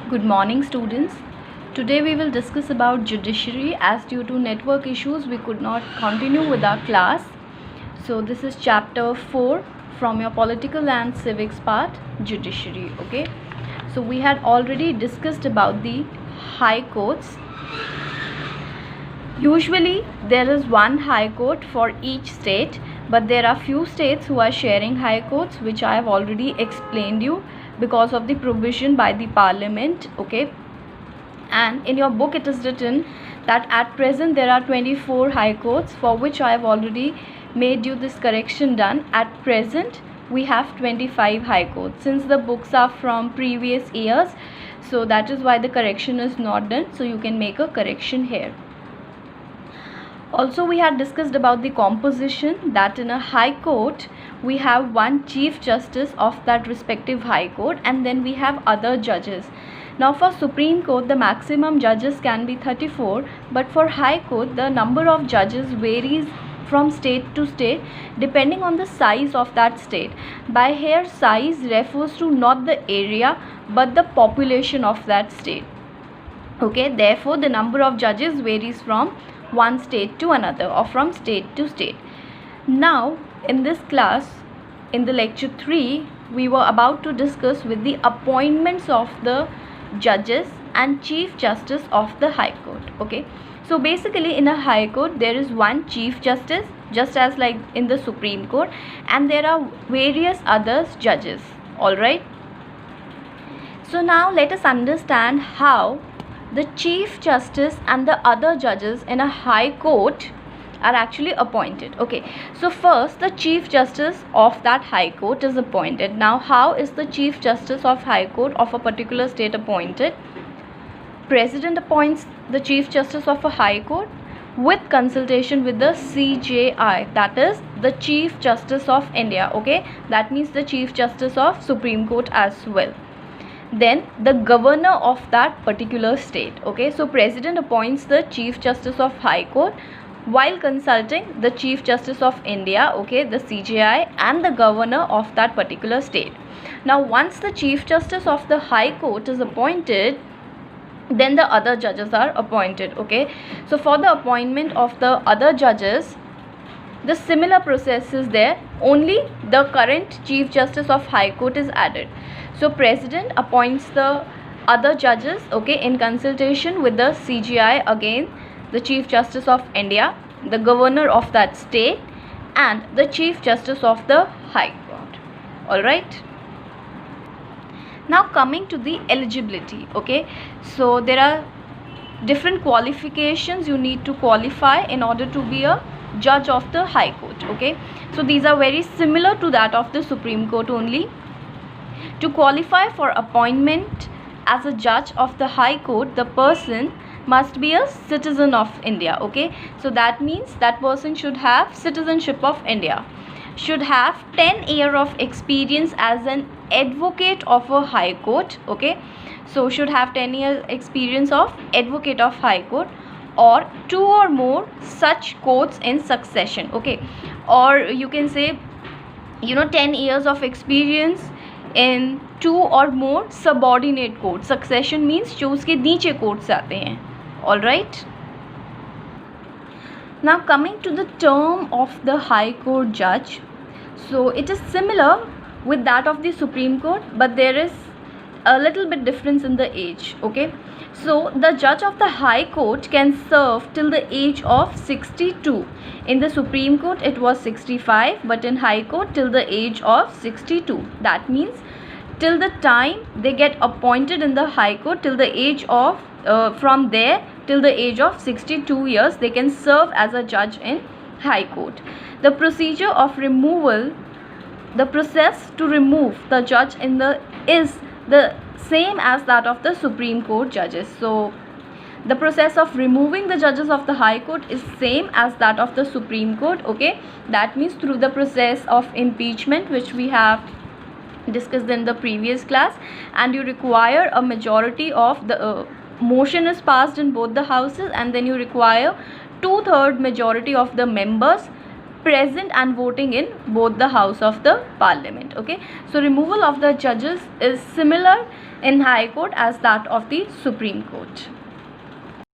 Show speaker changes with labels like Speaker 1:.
Speaker 1: Good morning, students. Today we will discuss about judiciary, as due to network issues we could not continue with our class. So this is chapter 4 from your political and civics part, judiciary. Okay, so we had already discussed about the high courts. Usually there is one high court for each state, but there are few states who are sharing high courts, which I have already explained you because of the provision by the parliament. Okay, and in your book it is written that at present there are 24 high courts, for which I have already made you this correction done. At present we have 25 high courts, since the books are from previous years, so that is why the correction is not done. So you can make a correction here. Also, we had discussed about the composition, that in a high court we have one chief justice of that respective high court, and then we have other judges. Now for Supreme Court the maximum judges can be 34, but for high court the number of judges varies from state to state depending on the size of that state. By here, size refers to not the area but the population of that state. Okay, therefore the number of judges varies from one state to another or from state to state. Now in this class, in the lecture 3, we were about to discuss with the appointments of the judges and chief justice of the high court. Okay, so basically in a high court there is one chief justice, just as like in the Supreme Court, and there are various other judges. All right, so now let us understand how the chief justice and the other judges in a high court are actually appointed. Okay, so first the chief justice of that high court is appointed. Now how is the chief justice of high court of a particular state appointed? President appoints the chief justice of a high court with consultation with the CJI, that is the Chief Justice of India. Okay, that means the Chief Justice of Supreme Court as well. Then the governor of that particular state. Okay, so president appoints the Chief Justice of High Court while consulting the Chief Justice of India, okay, the CJI, and the governor of that particular state. Now once the Chief Justice of the High Court is appointed, then the other judges are appointed. Okay, so for the appointment of the other judges, the similar process is there, only the current Chief Justice of High Court is added. So president appoints the other judges, okay, in consultation with the CJI, again the Chief Justice of India, the governor of that state, and the Chief Justice of the High Court. All right, now coming to the eligibility. Okay, so there are different qualifications you need to qualify in order to be a judge of the High Court. Okay, so these are very similar to that of the Supreme Court only. To qualify for appointment as a judge of the High Court, the person must be a citizen of India. Okay, so that means that person should have citizenship of India, should have 10 years of experience as an advocate of a High Court. Okay, so should have 10 years experience of advocate of High Court, or 2 or more such courts in succession. Okay, or you can say 10 years of experience in 2 or more subordinate courts. Succession means जो उसके नीचे courts आते हैं. All right, now coming to the term of the High Court judge, so it is similar with that of the Supreme Court, but there is a little bit difference in the age. Okay, so the judge of the High Court can serve till the age of 62. In the Supreme Court it was 65, but in High Court till the age of 62. That means till the time they get appointed in the High Court, till the age of from there till the age of 62 years they can serve as a judge in High Court. The procedure of removal, the process to remove the judge is the same as that of the Supreme Court judges. So the process of removing the judges of the High Court is same as that of the Supreme Court. Okay, that means through the process of impeachment, which we have discussed in the previous class, and you require a majority of the motion is passed in both the houses, and then you require 2/3 majority of the members present and voting in both the house of the parliament. Okay, so removal of the judges is similar in High Court as that of the Supreme Court.